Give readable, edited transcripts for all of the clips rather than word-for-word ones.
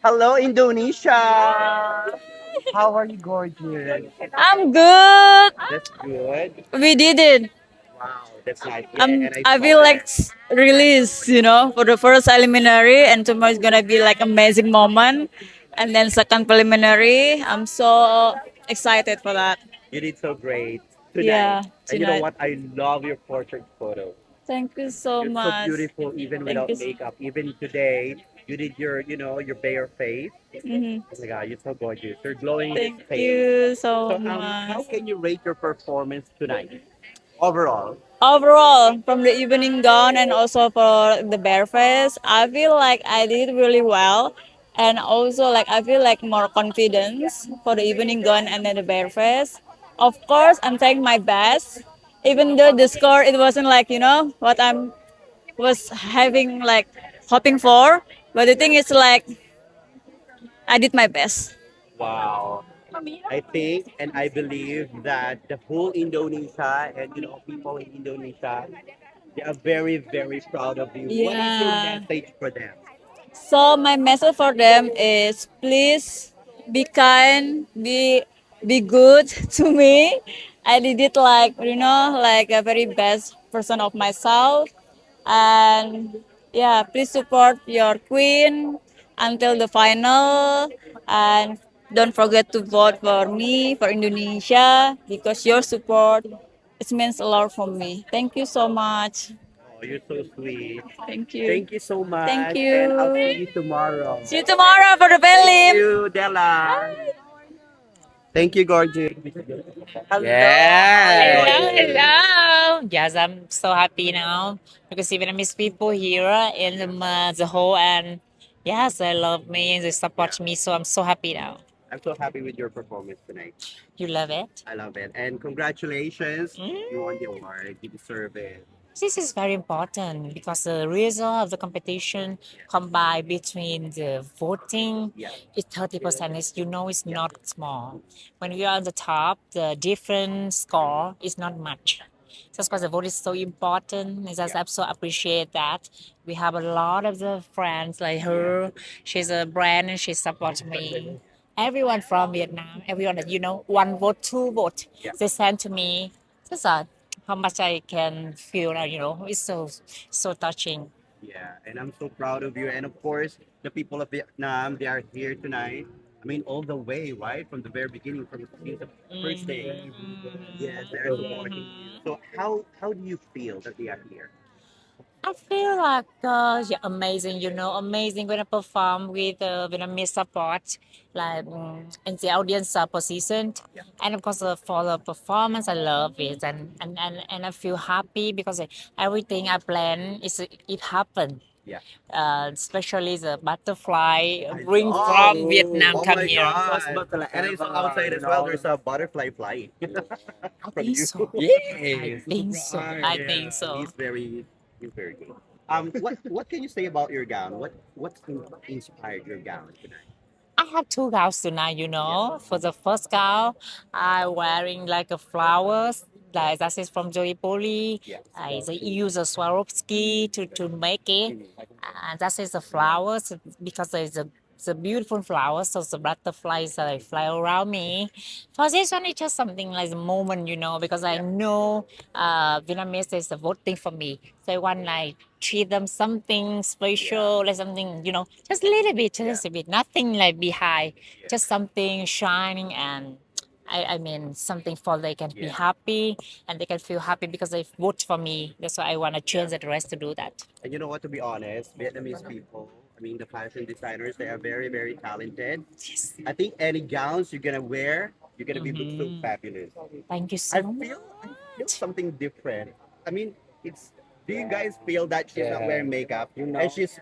Hello, Indonesia. How are you, gorgeous? I'm good. That's good. We did it. Wow, that's nice. Yeah, and I I saw feel like that. release, for the first preliminary, and tomorrow is gonna be like amazing moment, and then second preliminary. I'm so excited for that. You did so great tonight. Yeah, And you know tonight. what? I love your portrait photo. Thank you so You're so much. beautiful even Thank without you. makeup. Even today, you did your bare face. Mhm. Oh my God, you're so gorgeous. You're glowing in the Thank face. you so So, much. how can you rate your performance tonight overall? Overall, from the evening gown and also for the bare face, I feel like I did really well. And also like I feel like more confidence for the evening gown and then the bare face. Of course, I'm trying my best. Even though the score it wasn't like, what I'm was having like hoping for. But the thing is like I did my best. Wow. I think and I believe that the whole Indonesia and people in Indonesia, they are very, very proud of you. What is your Yeah. message for them? So my message for them is please be kind, be good to me. I did it like like a very best person of myself, and yeah, please support your queen until the final, and don't forget to vote for me for Indonesia because your support it means a lot for me. Thank you so much. Oh, you're so sweet. Thank you. Thank you so Thank much, and I'll see you. you tomorrow. See you tomorrow for the Thank prelim. you, Della. Thank you, gorgeous. Hello, how are you, Hello, gorgeous? hello. Yes, I'm so happy now because even I miss people here in the whole and yes, they love me and they Yeah, support me. So I'm so happy now. I'm so happy with your performance tonight. You love it? I love it, and congratulations. You won the Mm. award. You deserve it. This is very important because the result of the competition combined between the voting Yeah, is 30%. Is it's yeah, not small. When we are on the top, the different score is not much. That's why the vote is so important. I just yeah. also appreciate that. We have a lot of the friends like Yeah. her. She's a brand and she supports me. Everyone from Vietnam, everyone that one vote, two vote, Yeah. they send to me. Just how much I can feel that, it's so touching. Yeah, and I'm so proud of you. And of course, the people of Vietnam, they are here tonight. I mean, all the way, right? From the very beginning, from since the first day. Yes, they're supporting you. So how do you feel that they are here? I feel like yeah, amazing, amazing when I perform with Vietnamese support, like in the audience position, Yeah, and of course for the performance, I love it, and I feel happy because everything I plan is it happened. yeah. Especially the butterfly I bring from saw. Vietnam Oh come my here. God. And I saw outside as well, there's a butterfly flying I from think you. so. I Yes. think so. I Yeah, think so. he's very good. What can you say about your gown? What inspired your gown tonight? I have two gowns tonight, Yeah, For the first gown, I wearing like a flowers. Like that is from Joy Poly. yeah. I use a Swarovski to make it. Mhm. And that is the flowers because the beautiful flowers. So the butterflies fly around me. For this one, it's just something like a moment, because I Yeah, know Vietnamese is voting for me. So I want like treat them something yeah, special, like something, just a little bit, yeah, just a bit, nothing like behind, yeah, just something shining and I mean something for they can be yeah, happy and they can feel happy because they vote for me. That's why I want to yeah. change the rest to do that. And you know what? To be honest, Vietnamese people, I mean, the fashion designers, they are very, very talented. Yes. I think any gowns you're gonna wear, you're gonna be look so Hmm. fabulous. Thank you I so feel much. something different. I mean, it's. Do you guys feel that she's not wearing makeup and she's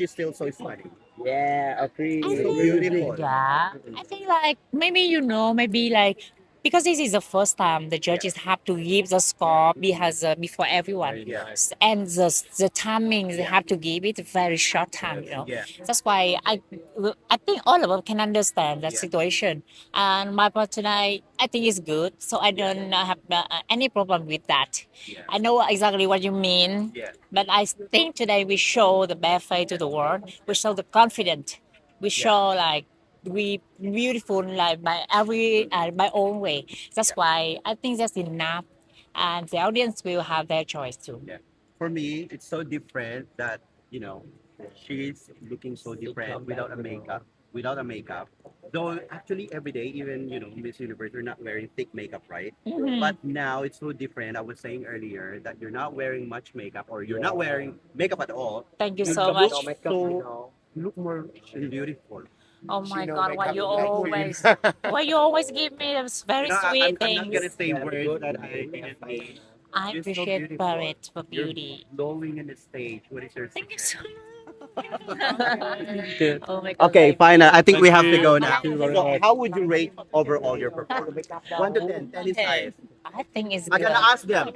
still so stunning? Yeah, I agree. So think, beautiful. yeah, I think like maybe maybe like because this is the first time the Yeah, judges have to give the score before everyone, yeah, and the timing they yeah, have to give it a very short time. yeah, That's why I think all of us can understand that yeah, situation, and my part tonight I think is good, so I yeah, don't have any problem with that. yeah, I know exactly what you mean, yeah, but I think today we show the bare face to the world. We show the confidence We show like we beautiful like by own way. That's why I think that's enough, and the audience will have their choice too. Yeah. For me, it's so different that, you know, she's looking so different without a makeup. Though actually every day, even, you know, Miss Universe, you're not wearing thick makeup, right? Mhm. But now it's so different. I was saying earlier that you're not wearing much makeup or you're not wearing makeup at all. Thank you You so look much. so look more beautiful. Oh my know God, why makeup you is always why you always give me those very You know, sweet I'm not gonna things? say words that I didn't mean. I You're so appreciate beautiful. for it for You're beauty. glowing in the stage. What is your Thank you secret? so much. Oh my God. Okay, fine. I think we have to go now. Thank you very So, much. how would you rate overall your performance? 1 to 10. 10 is highest. I think it's I'm good. gonna ask them.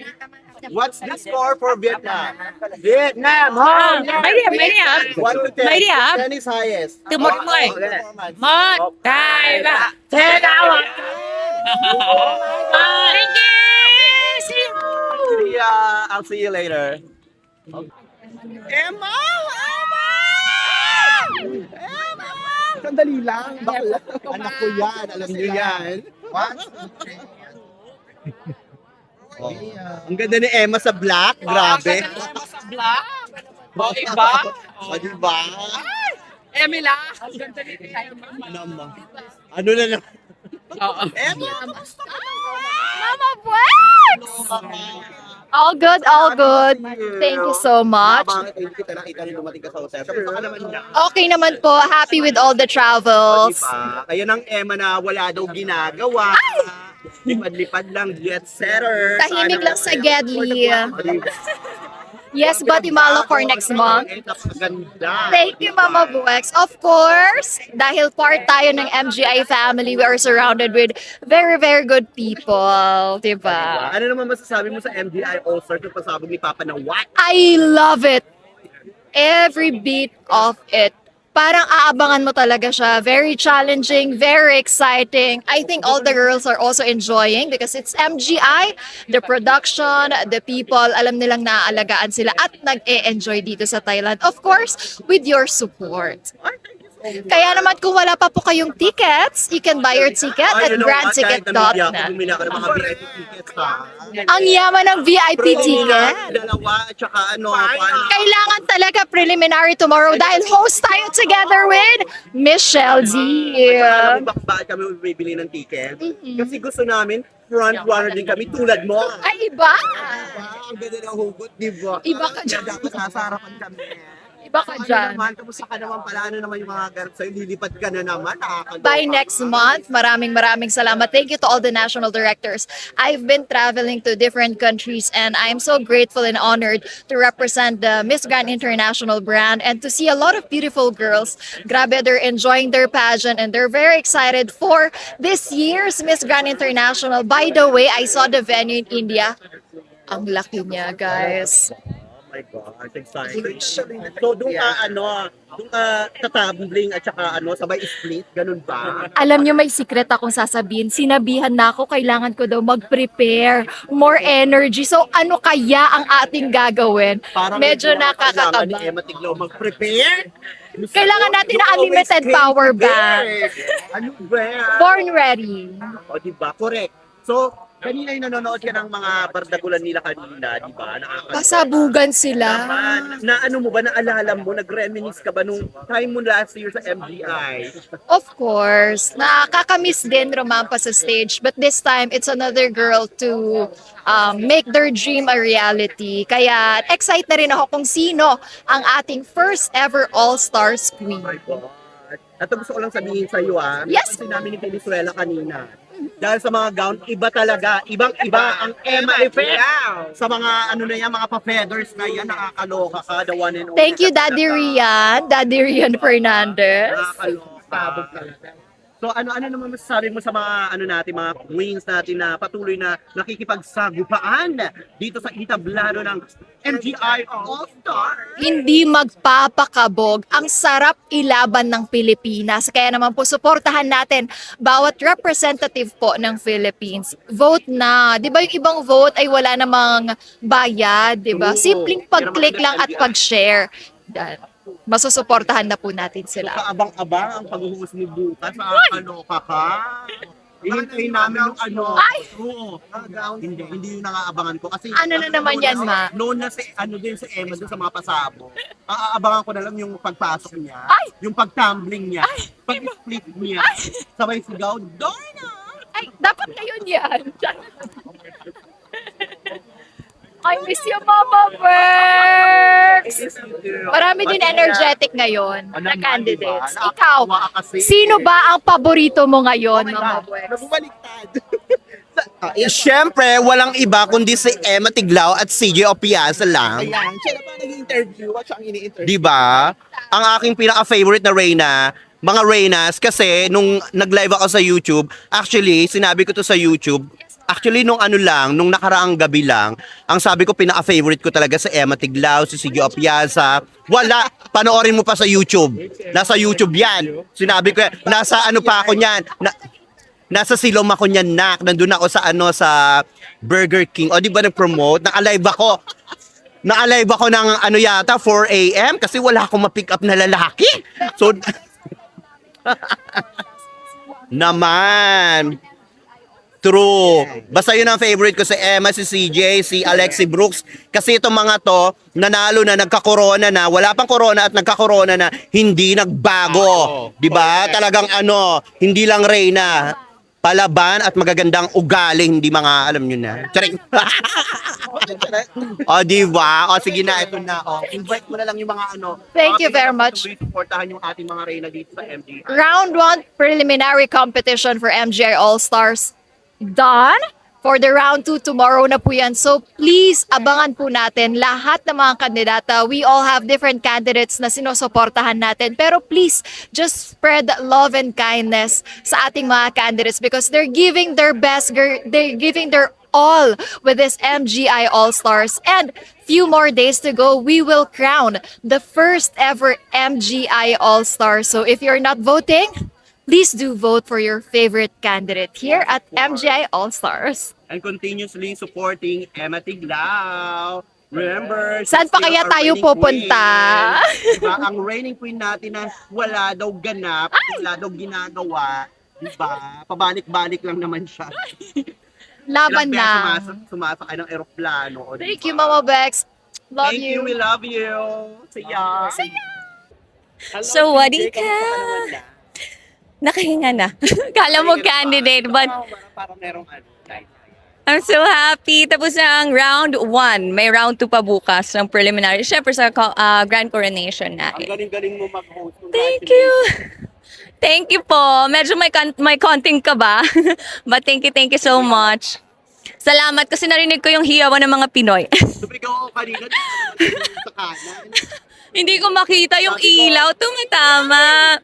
What's the score for Vietnam? Vietnam, À, home! mấy điểm, mấy điểm? 1 to 10. Mấy điểm? 10 is highest. Từ 1 đến 10. Okay. 1, 2, 3. 10 out of 10. Thank you. See you. See ya. I'll see you later. Emma! Emma! Sandali lang. Bakla. Anak ko yan. Alam niyo yan. Oh. Ang ganda ni Emma sa black. Grabe. Sa vlog. O, iba? O, diba? Emila. Ang ganda ni Naman. Ano na lang? Oo. Emma! Mama Bwex! All good, all good. Thank you so much. Bakit kita nakita rin dumating ka sa hotel? Kamusta ka naman na? Okay naman po. Happy with all the O, travels. diba? Kaya ng Emma na wala daw ginagawa. Lipad-lipad lang, jet setter. Tahimik lang sa Gedli. Diba? Yes, Guatemala for next month. Napakaganda. Thank you, Mama Buex. Of course, dahil part tayo ng MGI family, we are surrounded with very, very good people. Diba? Ano naman masasabi mo sa MDI All-Star kung pasabog ni Papa ng what? I love it. Every beat of it. Parang aabangan mo talaga siya. Very challenging, very exciting. I think all the girls are also enjoying because it's MGI, the production, the people, alam nilang naaalagaan sila at nag-e-enjoy dito sa Thailand. Of course, with your support. Kaya naman kung wala pa po kayong tickets, you can buy your ticket at grandticket.net. Bumili ako ng mga VIP tickets ha. Ang yaman ng VIP ticket. Dalawa, tsaka ano, paano? Kailangan talaga preliminary tomorrow dahil host tayo together with Michelle Z. Alam mo bakit kami bibili ng ticket? Kasi gusto namin, front runner din kami tulad mo. Ay, iba! Ang ganda ng hugot, di ba? Iba ka dyan. Dapat sasarapan kami. Iba ka Ano dyan. naman, kamusta ka naman pala? Ano naman yung mga ganap sa'yo? Lilipad ka na naman. Nakakaloka. By next month, maraming salamat. Thank you to all the national directors. I've been traveling to different countries and I'm so grateful and honored to represent the Miss Grand International brand and to see a lot of beautiful girls. Grabe, they're enjoying their pageant and they're very excited for this year's Miss Grand International. By the way, I saw the venue in India. Ang laki niya, guys. Oh my God, exciting. So, doon ka, doon ka tatambling at saka sabay split, ganun ba? Alam niyo, may secret akong sasabihin. Sinabihan na ako, kailangan ko daw mag-prepare, more energy. So, ano kaya ang ating gagawin? Medyo kailangan ni nakakakaba. Emma Tiglaw mag-prepare. Kailangan natin You ng always unlimited came power prepared. Ano ba? Born ready. O, diba? Correct. So, kanina yung nanonood ka ng mga bardagulan nila kanina, di ba? Pasabugan sila. Naman, na ano mo ba, naalala mo, nag-reminisce ka ba nung time mo last year sa MGI? Of course, nakakamiss din rumampa sa stage. But this time, it's another girl to make their dream a reality. Kaya excited na rin ako kung sino ang ating first ever All-Stars queen. My God. At gusto ko lang sabihin sa iyo, Yes. kasi namin ni Venezuela kanina. Dahil sa mga gown, iba talaga. Ibang-iba ang Emma effect. Sa mga mga pa-feathers na yan, nakakaloka ka. The one and only. Thank you, Daddy Rian Fernandez. Nakakaloka. So ano naman masasabi mo sa mga natin, mga queens natin na patuloy na nakikipagsagupaan dito sa entablado ng MGI All-Star? Hindi magpapakabog. Ang sarap ilaban ng Pilipinas. Kaya naman po, suportahan natin bawat representative po ng Philippines. Vote na. Di ba yung ibang vote ay wala namang bayad, di ba? Oo. Simpleng pag-click lang at pag-share. Yan. masusuportahan na po natin sila. Kaabang-abang ang pag-host mo bukas. Nakakaloka ka. Hinintay namin yung ano. Oo. Hindi yung nakaabangan ko. Kasi Ano na naman yan, ma? noon na si, din si Emma dun sa mga pasabo. Aabangan ko na lang yung pagpasok niya. Yung pag-tumbling niya. Pag-split niya. Sabay sigaw, Dorna! Ay, dapat ngayon yan. I miss you, Mama Berks! Marami din energetic ngayon na candidates. Ikaw, sino ba ang paborito mo ngayon, Mama Berks? Bumaliktad. Siyempre, walang iba kundi si Emma Tiglao at CJ Opiasa lang. Ayan, siya na ba nag-interview at siya ang ini-interview? Di ba? Ang aking pinaka-favorite na Reyna, mga Reynas, kasi nung nag-live ako sa YouTube, actually, sinabi ko to sa YouTube, actually, nung nung nakaraang gabi lang, ang sabi ko, pinaka-favorite ko talaga si Emma Tiglao, si Siggy Opiasa. Wala, panoorin mo pa sa YouTube. Nasa YouTube yan. Sinabi ko, nasa ano pa ako niyan. Nasa Silom ako niyan, nak. Nandun ako sa sa Burger King. O di ba nag-promote? Naka-live ako. Naka-live ako ng yata, 4 a.m. kasi wala akong ma-pick up na lalaki. So, naman. True. Basta yun ang favorite ko si Emma, si CJ, si Alexi Brooks. Kasi itong mga to, nanalo na, nagka-corona na, wala pang corona at nagka-corona na, hindi nagbago. Diba? Talagang hindi lang Reyna. Palaban at magagandang ugali, hindi mga, alam nyo na. Charing. O, diba? O, sige na, ito na. O, invite mo na lang yung mga Thank you very much. Supportahan yung ating mga Reyna dito sa MGI. Round 1 preliminary competition for MGI All-Stars done. For the round 2 tomorrow na po yan. So please, abangan po natin lahat ng mga kandidata. We all have different candidates na sinusuportahan natin. Pero please, just spread love and kindness sa ating mga candidates because they're giving their best, they're giving their all with this MGI All-Stars. And few more days to go, we will crown the first ever MGI All-Stars. So if you're not voting, please do vote for your favorite candidate here at MGI All-Stars. And continuously supporting Emma Tiglao. Remember, she's Saan pa still kaya our tayo reigning pupunta? queen. Diba? Ang reigning queen natin na wala daw ganap, wala daw ginagawa. Diba? Pabalik-balik lang naman siya. Laban Ilang na. beses sumasakay ng eroplano. O, Thank diba? you, Mama Bex. Love Thank you. you, we love you. See ya. So, what do you Nakahinga na. Kala mo candidate, but Parang merong like, I'm so happy. Tapos na ang round 1. May round 2 pa bukas ng preliminary. Siyempre sa Grand Coronation na. ang galing-galing mo mag-host. Thank you. Thank you po. Medyo may konting ka ba? But thank you so much. Salamat kasi narinig ko yung hiyawan ng mga Pinoy. Sumigaw ako kanina sa kanan. Hindi ko makita yung ilaw. Tumatama.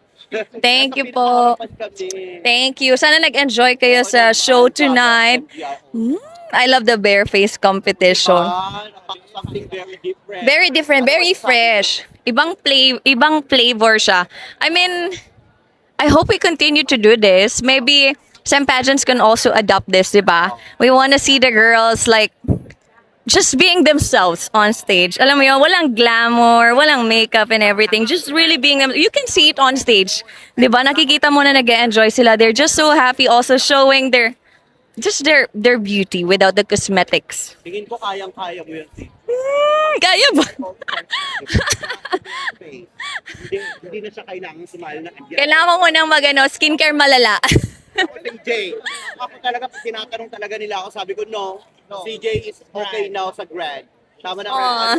Thank you po. Thank you. Sana nag-enjoy kayo sa show tonight. I love the bare face competition. Something very different. Very different, very fresh. Ibang flavor siya. I mean, I hope we continue to do this. Maybe some pageants can also adopt this, diba? We want to see the girls like just being themselves on stage. Alam mo yun, walang glamour, walang makeup and everything. Just really being them. You can see it on stage. Diba? Nakikita mo na nag-enjoy sila. They're just so happy also showing their beauty without the cosmetics. Tingin ko kayang-kaya mo yun. Kaya ba? Hindi na siya kailangan sumali na. Kailangan mo nang skincare malala. CJ, ako talaga, tinatanong talaga nila ako, sabi ko, no, CJ is okay now sa grad. Tama na, Aw.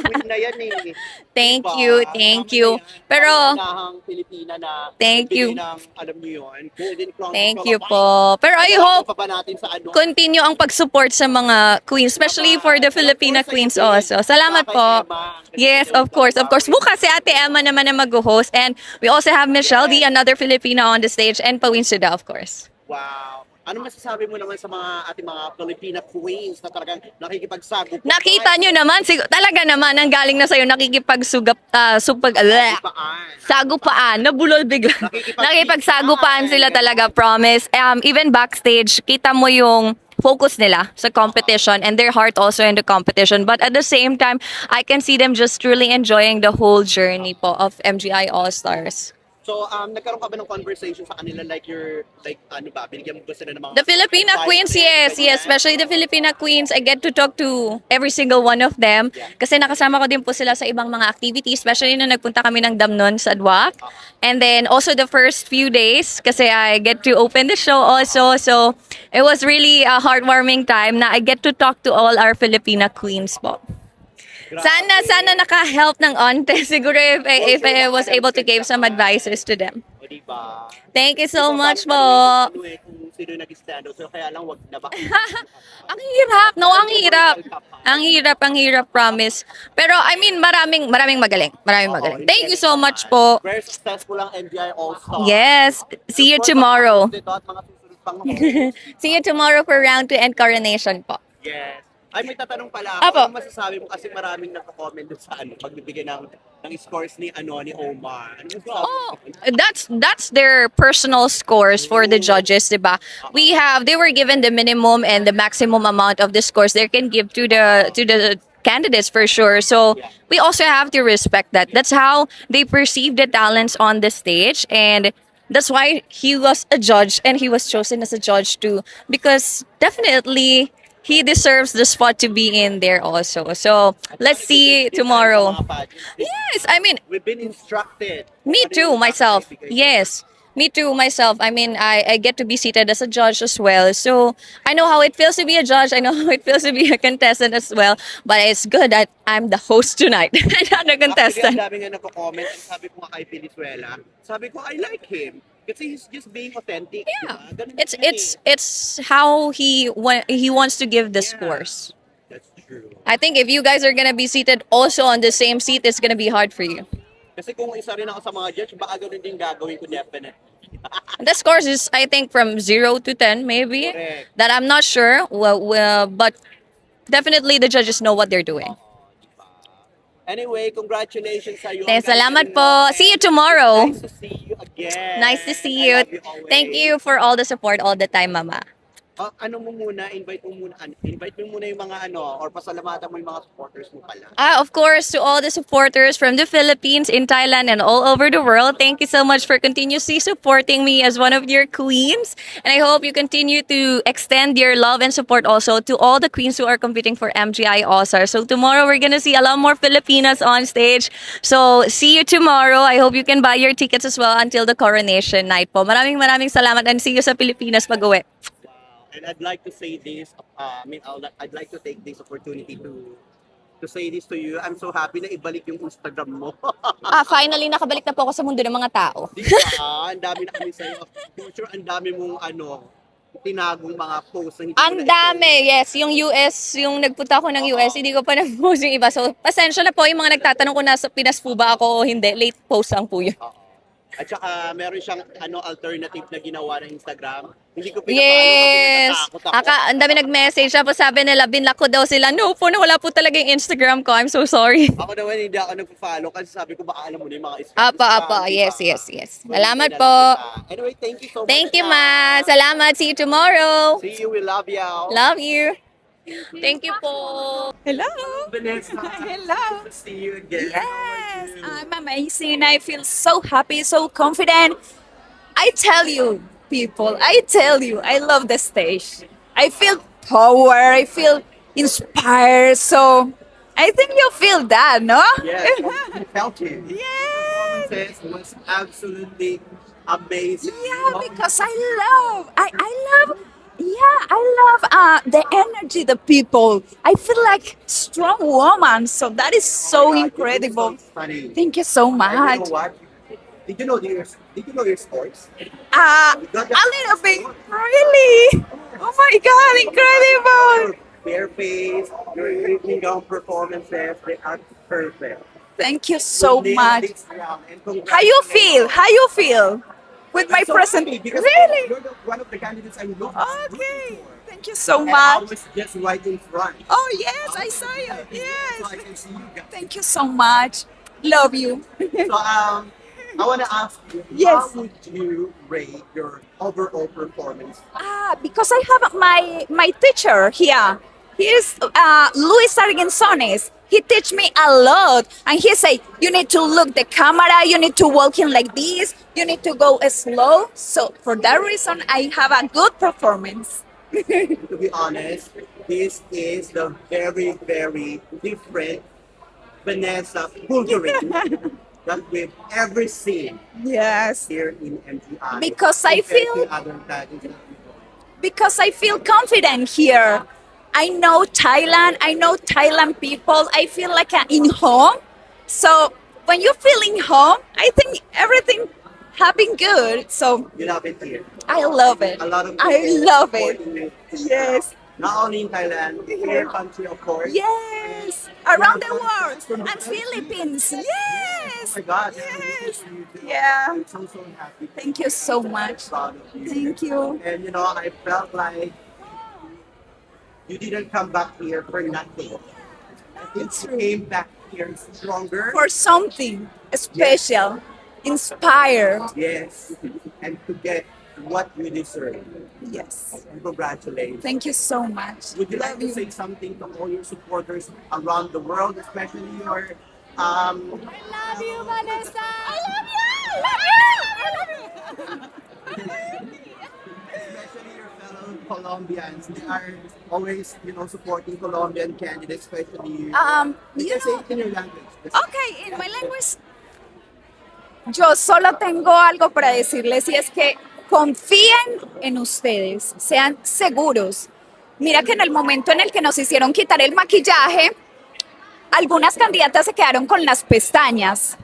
queen na yan eh. Thank Diba? you, thank Tama you. na yan. Pero, Pangunahang Pilipina na Thank you. nagbigay ng, alam niyo yun, Golden Crown. thank you po. Pero I hope Pa ba natin sa continue ang pag-support sa mga queens, especially for the Filipina queens also. Salamat po. Yes, of course, of course. Bukas si Ate Emma naman na mag-host. And we also have Michelle D, another Filipina on the stage, and Pawin Suda, of course. Wow. Ano masasabi mo naman sa mga ating mga Filipina queens na talagang nakikipagsagop? Nakita nyo naman, talaga naman, ang galing na sa'yo, sagupaan, nabulol bigla. Nakikipagsagupaan sila talaga, promise. Even backstage, kita mo yung focus nila sa competition and their heart also in the competition. But at the same time, I can see them just truly enjoying the whole journey po of MGI All-Stars. So, nagkaroon ka ba ng conversation sa kanila like ano ba, binigyan mo ba sila ng mga The Filipina advice, Queens, yes, ganyan? yes. Especially the Filipina Queens. I get to talk to every single one of them. Kasi nakasama ko din po sila sa ibang mga activities. Especially nung nagpunta kami ng Damnon sa Dwak. And then also the first few days, kasi I get to open the show also. So it was really a heartwarming time na I get to talk to all our Filipina Queens po. Sana naka-help ng onte. Siguro if I was able to give some advices to them. O, diba? Thank you so much po. Kung sino yung nag-stand out. So, kaya lang wag na ba? Ang hirap, no? Ang hirap. Ang hirap, promise. Pero, I mean, maraming magaling. Maraming magaling. Thank you so much po. Very successful ang MGI All-Star. Yes. See you tomorrow. Dito at mga susunod pang host. See you tomorrow for round 2 and coronation po. Yes. Ay, may tatanong pala Apo. ako. Ano masasabi mo kasi maraming nagko-comment doon sa pagbibigay ng scores ni Omar. Ano masasabi Oh, mo? that's their personal scores for the judges, diba? They were given the minimum and the maximum amount of the scores they can give to the candidates for sure. So we also have to respect that. That's how they perceive the talents on the stage, and that's why he was a judge and he was chosen as a judge too, because definitely he deserves the spot to be in there also. So let's see tomorrow. Yes, I mean, We've been instructed. me too, myself. Yes. Me too, myself. I mean, I get to be seated as a judge as well. So I know how it feels to be a judge. I know how it feels to be a contestant as well. But it's good that I'm the host tonight. Not the Actually, ang contestant. dami nga nagko-comment. Ang sabi ko nga kay Venezuela, sabi ko, I like him. Kasi he's just being authentic. Yeah. Diba? Ganun It's yun it's how he wants to give the scores. That's true. I think if you guys are gonna be seated also on the same seat, it's gonna be hard for you. Kasi kung isa rin ako sa mga judge, baka ganun din gagawin ko definitely. The scores is, I think, from 0 to 10, maybe. Correct. That I'm not sure. But definitely the judges know what they're doing. Anyway, congratulations sa iyo. Salamat po. See you tomorrow. Nice to see you again. Nice to see I you. love always. Thank you for all the support all the time, Mama. Ano mo muna, invite mo muna yung mga or pasalamatan mo yung mga supporters mo pala. Of course, to all the supporters from the Philippines, in Thailand, and all over the world, thank you so much for continuously supporting me as one of your queens. And I hope you continue to extend your love and support also to all the queens who are competing for MGI All-Star. So tomorrow, we're gonna see a lot more Filipinas on stage. So see you tomorrow. I hope you can buy your tickets as well until the coronation night po. Maraming salamat, and see you sa Pilipinas pag-uwi. And I'd like to say this, I'd like to take this opportunity to say this to you. I'm so happy na ibalik yung Instagram mo. Finally, nakabalik na po ako sa mundo ng mga tao. Di ba? Ang dami na kami sa'yo. For sure, ang dami mong tinagong mga posts na hindi Ang mo na dami, yes. Yung US, yung nagpunta ako ng US, hindi ko pa na-post yung iba. So, pasensya na po yung mga nagtatanong kung nasa Pinas po ba ako o hindi. Late post lang po yun. At saka meron siyang alternative na ginawa ng Instagram. Hindi ko Yes! pinapalo kasi natatakot ako. Ang dami nag-message. Tapos sabi nila, binlock ko daw sila. No po, wala po talaga yung Instagram ko. I'm so sorry. Ako naman hindi ako nagpa-follow kasi sabi ko baka alam mo na yung mga Apa. diba? Yes. Salamat po. Anyway, thank you so much. Thank you, Ma. Salamat. See you tomorrow. See you. We love you. Love you. Thank you po. Hello. Vanessa. Hello. Good to see you again. Yes, I'm amazing. I feel so happy, so confident. I tell you, people, I love the stage. I feel power. I feel inspired. So I think you feel that, no? Yes, we felt it. Yes. Performances was absolutely amazing. Yeah, because I love the energy, the people. I feel like strong woman. So that is so incredible. Funny. Thank you so And much. you know what? Did you know your scores? A little bit, really. Oh my God, incredible. Your bare face, your evening gown performances, they are perfect. Thank you so You nailed much. this round, and How you feel? How you feel with my I'm so present? happy because Really? you're one of the candidates I'm looking Okay. for. Thank you so And I much. was just right in front. Oh yes, I saw you. So Yes. I can see you guys. Thank you so much. Love you. So I want to ask you, Yes. how would you rate your overall performance? Yeah, because I have my teacher here. He's Luis Arguinsones. He teach me a lot, and he say you need to look the camera, you need to walk in like this, you need to go slow. So for that reason, I have a good performance. To be honest, this is the very, very different Vanessa Bulgarin that we've ever seen Yes, here in MGI. Because I compared feel- to other talents. because I feel confident here. I know Thailand. I know Thailand people. I feel like I'm in home. So when you feel in home, I think everything have been good. So You love it here. I love it. A lot of I people love it. supporting you. Yes. Not only in Thailand, in your country, of course. Yes, around the world and Philippines. Yes. Oh my God. Yes. You too. Yeah. I'm so happy. Thank you so much. Proud of you. Thank you. And you know, I felt like you didn't come back here for nothing. I think you came back here stronger. For something special, inspire. Yes. And to get what you deserve. Yes. Congratulations. Thank you so much. Would you like to say something to all your supporters around the world, especially your I love you, Vanessa. I love you. I love you. I love you. especially your fellow Colombians? They are always, supporting Colombian candidates, especially you. You You can say know, it in your language. okay, in my language, yo solo tengo algo para decirles y es que confíen en ustedes, sean seguros. Mira que en el momento en el que nos hicieron quitar el maquillaje, algunas candidatas se quedaron con las pestañas.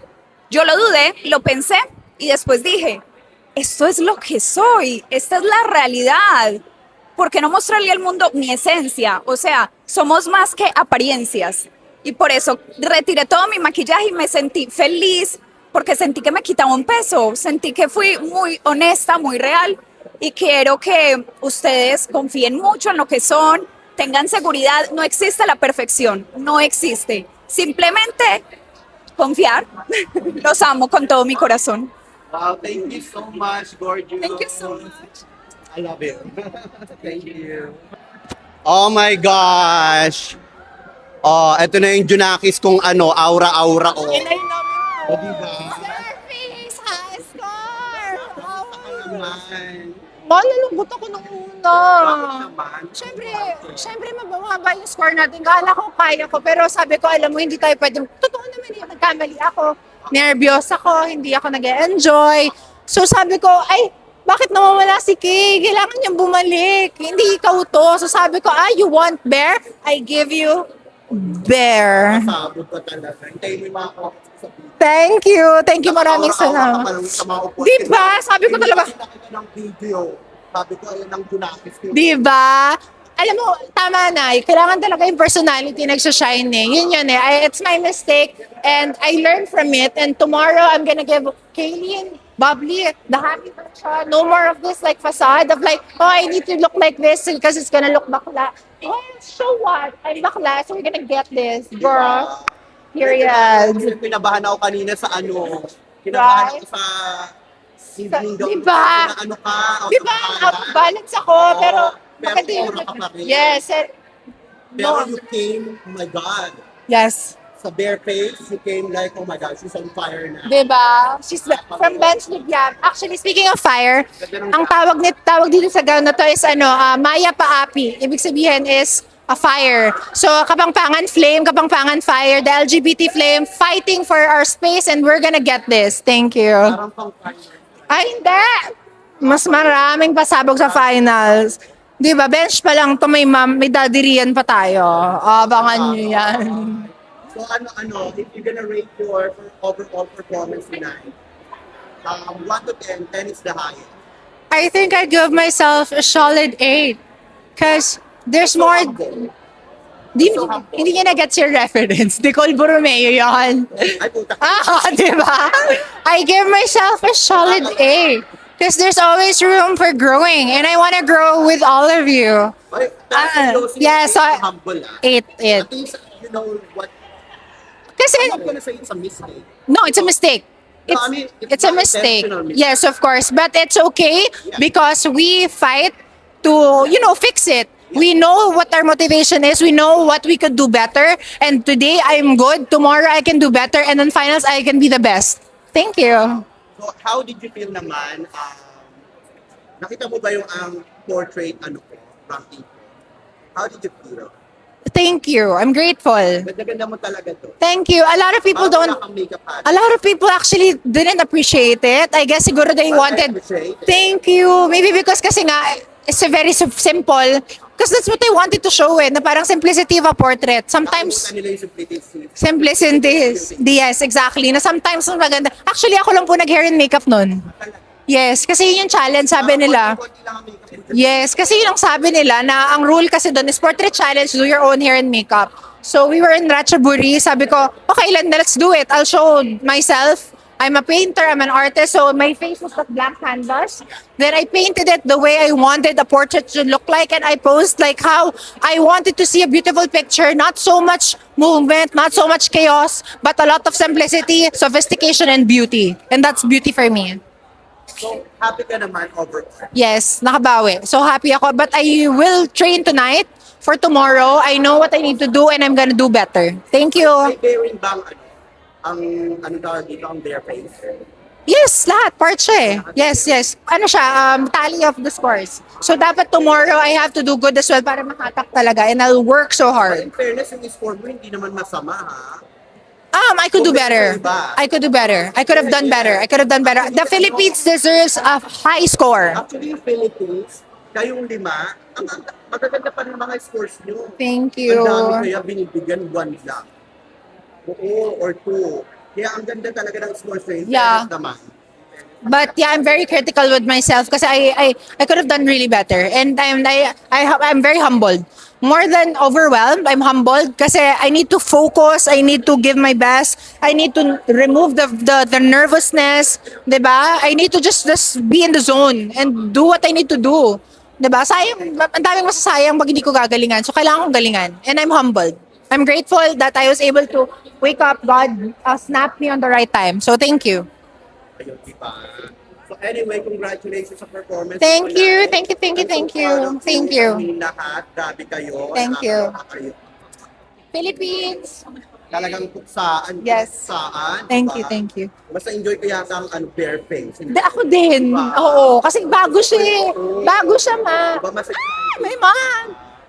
Yo lo dudé, lo pensé y después dije, esto es lo que soy, esta es la realidad. ¿Por qué no mostrarle al mundo mi esencia? O sea, somos más que apariencias. Y por eso retiré todo mi maquillaje y me sentí feliz porque sentí que me quitaba un peso, sentí que fui muy honesta, muy real y quiero que ustedes confíen mucho en lo que son, tengan seguridad, no existe la perfección, no existe. Simplemente confiar. Los amo con todo mi corazón. Wow, thank you so much, gorgeous. Thank you so much. I love it. Thank you. Oh my gosh. Oh, eto na yung Junakis kung aura-aura oh. O, diba? Face high score! Naman. Malulungkot ako nung una. Bakit naman? Siyempre mababa yung score natin. Kala ko kaya ko, pero sabi ko, alam mo, hindi tayo pwedeng, totoo naman eh, nagkamali ako. Nervyos ako, hindi ako nag-enjoy. So sabi ko, ay, bakit nawawala si Kay? Kailangan niyang bumalik. Hindi ikaw to. So sabi ko, you want bear? I give you bear. Sabot ka talaga. Hintayin mo yung mga comments sa video. Thank you. Thank you. Maraming Nakakaawa ka salamat. pa lang sa mga upuan. Diba? Sabi ko talaga. Hindi nakita ng video. Sabi ko, ayun ang Junakis. Diba? Alam mo, tama na. Kailangan talaga yung personality nagsashine eh. Yun yun eh. It's my mistake and I learned from it. And tomorrow, I'm gonna give Kaylee and Bubbly the happy version. No more of this like facade of like, oh, I need to look like this because it's gonna look bakla. Well, so what? I'm bakla, so we're gonna get this. Girl. Period. Kasi pinabahan ako kanina sa kinabahan ako sa evening gown. Diba? Na ano ka? Diba? Balance ako, pero pero maganda yung... puro ka pa rin. Yes. Pero you came, oh my God. Yes. Sa bare face, you came like, oh my God, she's on fire na. Diba? She's from Bench Libyam. Actually, speaking of fire, ang tawag dito sa gown na to is Maya Paapi. Ibig sabihin is a fire. So, Kapampangan Flame, Kapampangan Fire, the LGBT Flame, fighting for our space and we're gonna get this. Thank you. Parang pang fire. Ay, hindi! Mas maraming pasabog sa finals. Diba? Bench pa lang to, may daddy Rian pa tayo. Abangan nyo yan. So if you're gonna rate your overall performance tonight, 1 to 10, 10 is the highest. I think I give myself a solid 8. Because there's more... Hindi niya na-gets your reference. Nicole Borromeo yun. Ay, puta. Diba? I give myself a solid 8. Because there's always room for growing. And I want to grow with all of you. Ay, that's yeah, so humble 8. At least, you know what, Kasi, I'm not gonna say it's a mistake. no, it's a mistake. No, I mean, It's a not mistake. intentional mistake. Yes, of course. But it's okay because we fight to, fix it. We know what our motivation is. We know what we could do better. And today I'm good. Tomorrow I can do better. And then finals, I can be the best. Thank you. So, how did you feel naman? Nakita mo ba yung portrait ranking ko? How did you feel? Thank you. I'm grateful. Ganda-ganda mo talaga to. Thank you. A lot of people Parang don't. wala kang makeup artist. A lot of people actually didn't appreciate it. I guess siguro they wanted. Appreciate it. Thank you. Maybe because kasi nga, it's a very simple. Because that's what I wanted to show na parang simplicity of a portrait. Sometimes, Nakalimutan nila yung simplicity. simplicity. Yes, exactly. Na sometimes maganda. Actually, ako lang po nag-hair and makeup nun. Yes, kasi yun yung challenge, sabi nila. Konti lang ang makeup artist. Yes, kasi yun ang sabi nila na ang rule kasi doon is portrait challenge, do your own hair and makeup. So we were in Ratchaburi, sabi ko, okay, let's do it. I'll show myself. I'm a painter, I'm an artist, so my face was that blank canvas. Then I painted it the way I wanted a portrait to look like, and I posed like how I wanted to see a beautiful picture, not so much movement, not so much chaos, but a lot of simplicity, sophistication, and beauty. And that's beauty for me. So, happy ka naman overall. Yes, nakabawi. So happy ako. But I will train tonight for tomorrow. I know what I need to do and I'm gonna do better. Thank you. May bearing bang tawag dito, ang bare face? Yes, lahat. Part siya eh. Yes. Ano siya, tally of the scores. So dapat tomorrow I have to do good as well para makatak talaga and I'll work so But hard. in fairness, yung score mo hindi naman masama, ha? I could do better. I could do better. I could have done better. The Philippines deserves a high score. Actually, yung Philippines, kayong 5, ang magaganda pa rin mga scores nyo. Thank you. Ang dami kaya binibigyan 1 lang. Oo, or 2. Kaya ang ganda talaga ng scores nyo. Yeah. Naman. But yeah, I'm very critical with myself kasi I could have done really better, and I'm very humbled. More than overwhelmed, I'm humbled kasi I need to focus, I need to give my best, I need to remove the nervousness, 'di ba? I need to just be in the zone and do what I need to do. 'Di ba? Sayang, ang daming masasayang pag hindi ko gagalingan. So kailangan kong galingan, and I'm humbled. I'm grateful that I was able to wake up. God snapped me on the right time. So thank you. Ayun, diba? So anyway, congratulations sa performance. Thank mo you, tonight. thank you, thank you, I'm so thank you, proud of thank you. Kaming lahat, grabe kayo. Thank you. Nakakatawa kayo. Philippines. Talagang tuksaan. Yes. Tuksaan. Thank diba? you, thank you. Basta enjoy ko yata ang bare face. Ako din. Oo, kasi bago siya eh. Bago siya, ma. Diba, mas May mom.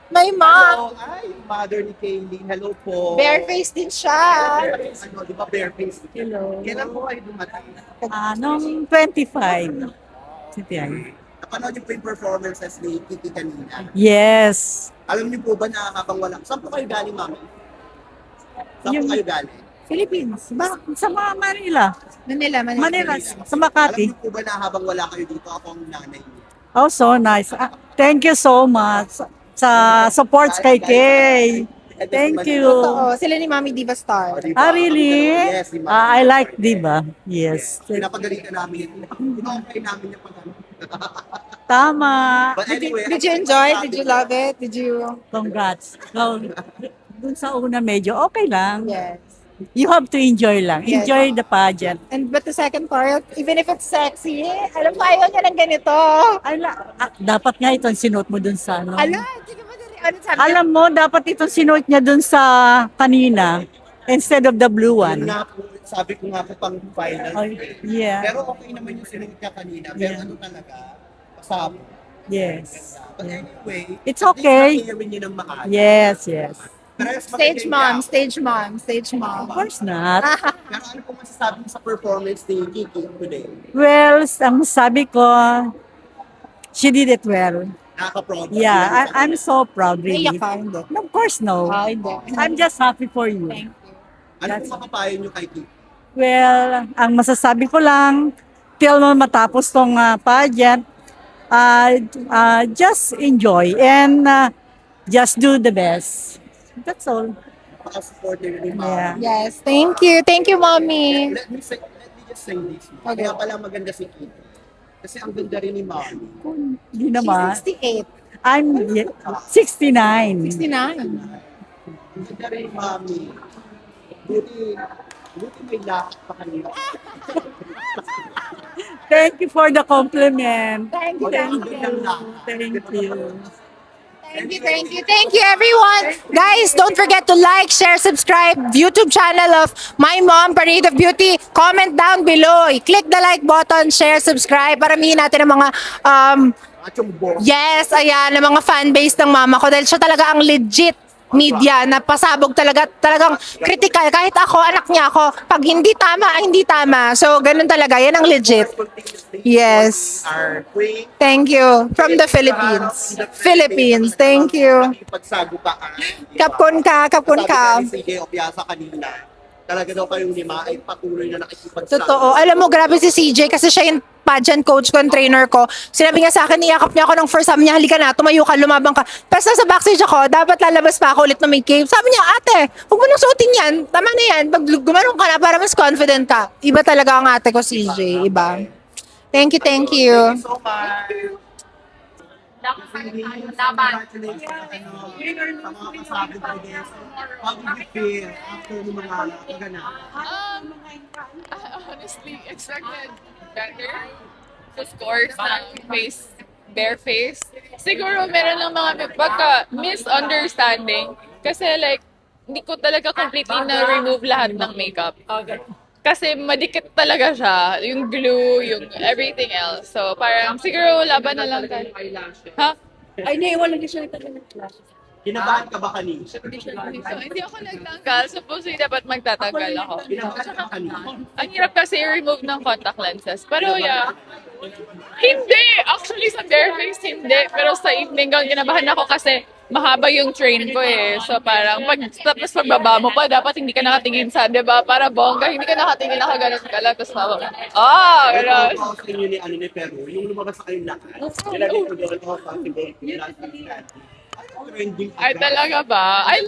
May mom. Ay, yung mother ni Kaylee. Hello po. Bareface din siya. Ano, di ba bare face? Hello. Kailan po kayo dumating? Noong 25. Sitiyan. Napanood niyo po yung performances ni Kiki kanina. Yes. Alam niyo po ba na habang wala... Saan po kayo galing, mami? Saan po kayo galing? Philippines. Sa Manila. Manila. Sa Makati. Alam niyo po ba na habang wala kayo dito, ako ang nanay niyo? Oh, so nice. Thank you so much sa supports kay Kay. Thank you. Totoo. Sila ni Mami Diva Star. Diba? Really? Yes, si Mami. I like Diva. Yes. Pinapagalitan namin yun. Pinapagalitan namin yung pag Tama. But anyway, Did you enjoy? Did you love it? Did you? Congrats. So, dun sa una medyo okay lang. Yes. You have to enjoy lang. Yes. Enjoy the pageant. And but the second part, even if it's sexy, alam ko ayaw niya ng ganito. Dapat nga itong sinuot mo dun sa ano. Ala, hindi ka ba ano sabi? Alam mo, dapat itong sinuot niya dun sa kanina instead of the blue yun one. nga po, sabi ko nga po pang final. Oh, yeah. Pero okay naman yung sinunod niya kanina. Pero Yeah. ano talaga, pasabog. Yes. But anyway, It's at least okay. na-hearing niyo ng maayos. Yes. Pero mas Stage maganda mom, yun. stage mom, stage mom. Of course not. Pero ano po masasabi mo sa performance ni Kiki today? Well, ang sabi ko, she did it well. Nakaka-proud. Yeah, I'm so proud really. Naiyak ka, hindi. No, of course no. Hindi. I'm just happy for you. Thank you. Ano po mapapayo niyo kay Kiki? Well, ang masasabi ko lang, till matapos tong pageant, just enjoy and just do the best. That's all. Napaka-supportive ni Mami. Yeah. Yes, thank you. Thank you, Mommy. Let me just say this. Okay. Kaya pala maganda si Kiki. Kasi ang ganda rin ni Mami. Hindi naman. She's 68. I'm 69. 69. Ang ganda rin ni Mami. Buti may lakad pa kanina. Thank you for the compliment. Thank you, Thank thank you. Thank you. Thank you, thank you. Thank you, everyone. Guys, don't forget to like, share, subscribe. YouTube channel of My Mom, Parade of Beauty. Comment down below. I-click the like button, share, subscribe. Paramihin natin ang mga yes, ayan, ng mga fan base ng mama ko. Dahil siya talaga ang legit media na pasabog talaga, talagang critical. Kahit ako, anak niya ako, pag hindi tama, ay hindi tama. So, ganun talaga. Yan ang legit. Yes. Our queen. Thank you. From the Philippines. Philippines. Thank you. Pagsagutaan. Kapkun ka, kapkun ka. Sabi ni CJ Opiasa kanina, talaga daw kayong lima ay patuloy na nakikipagsagutan. Totoo. Alam mo, grabe si CJ kasi siya yung pageant coach ko, trainer ko. Sinabi niya sa akin, niyakap niya ako ng first. Sabi niya, halika na, tumayo ka, lumabang ka. Tapos nasa backstage ako, dapat lalabas pa ako ulit na may cape. Sabi niya, ate, huwag mo nang suotin yan. Tama na yan. Pag gumanong ka na, para mas confident ka. Iba talaga ang ate ko, CJ. Iba. Thank you, thank you. Thank you so much. Congratulations sa mga kasabot na guests. How did you feel after ng mga kaganap? Honestly, expected better. The scores ng bare face. Siguro meron lang mga misunderstanding. Kasi like, hindi ko talaga completely na-remove lahat ng makeup. Kasi madikit talaga siya. Yung glue, yung everything else. So parang siguro laban na lang tayo. Ha? Ay, naiwan lang siya ng class. Kinabahan ka ba kanina? So, hindi ako nagtanggal. Supposedly dapat magtatanggal ako. Kinabahan ka ba kanina? Ang hirap kasi i-remove ng contact lenses. Pero yeah, hindi! Actually, sa bare face, hindi. Pero sa evening gown, kinabahan ako kasi mahaba yung train ko eh. So parang, tapos pagbaba mo pa, dapat hindi ka nakatingin sa, di ba? Para bongga, hindi ka nakatingin, nakaganon ka lang. Tapos mababa. Gano'n. Pero kung yun ni ano ni Pero, yung lumabas sa kayong lahat, nilagay ko doon, possible, trending. Ay, talaga ba? I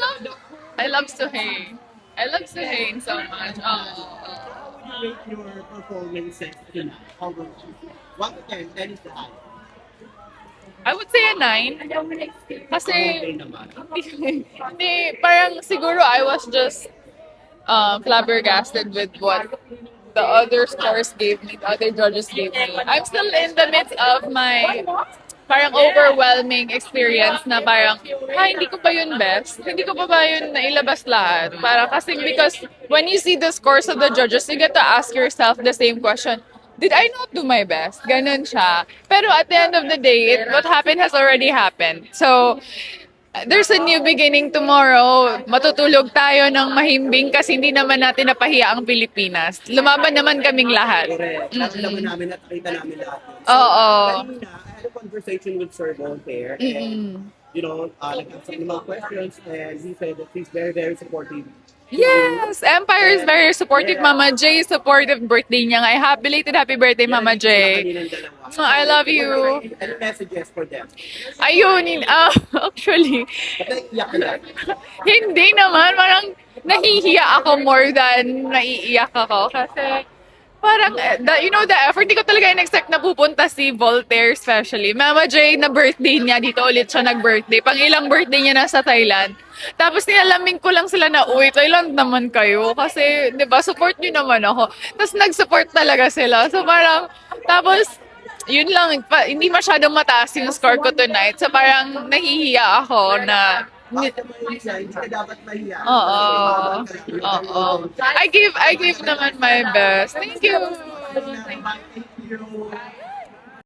love Suhain. I love Suhain so much. How would you rate your performances tonight? How would you? 1 to 10, 10 is the high. I would say a 9. Kasi, Okay naman. hindi, parang siguro I was just flabbergasted with what the other scores gave me, the other judges gave me. I'm still in the midst of my parang overwhelming experience na parang, hindi ko ba yun best? Hindi ko ba yun nailabas lahat? Parang kasi because when you see the scores of the judges, you get to ask yourself the same question. Did I not do my best? Ganon siya. Pero at the end of the day, what happened has already happened. So, there's a new beginning tomorrow. Matutulog tayo ng mahimbing kasi hindi naman natin napahiya ang Pilipinas. Lumaban naman kaming lahat. Correct. Lahat naman namin at nakita namin lahat. Oo. Kanina, I had a conversation with Sir Voltaire and, you know, nag-answer ng mga questions and he said that he's very, very supportive. Yes! Empire is very supportive. Mama J is supportive. Birthday niya nga. Belated happy birthday, Mama J. I love you. Any messages for them? Ayun, actually, Naiiyak ka lang. hindi naman. Parang nahihiya ako more than naiiyak ako. Kasi parang, the effort, di ko talaga in-expect na pupunta si Voltaire especially. Mama J na birthday niya, dito ulit siya nag-birthday. Pang ilang birthday niya nasa Thailand. Tapos nilalamig ko lang sila na, uy, Thailand naman kayo. Kasi, di ba, support niyo naman ako. Tapos nag-support talaga sila. So parang, tapos, yun lang, hindi masyadong mataas yung score ko tonight. So parang nahihiya ako na Bakit naman siya? Hindi ka dapat mahiya. Oo. I give naman my best. Thank you. Thank you.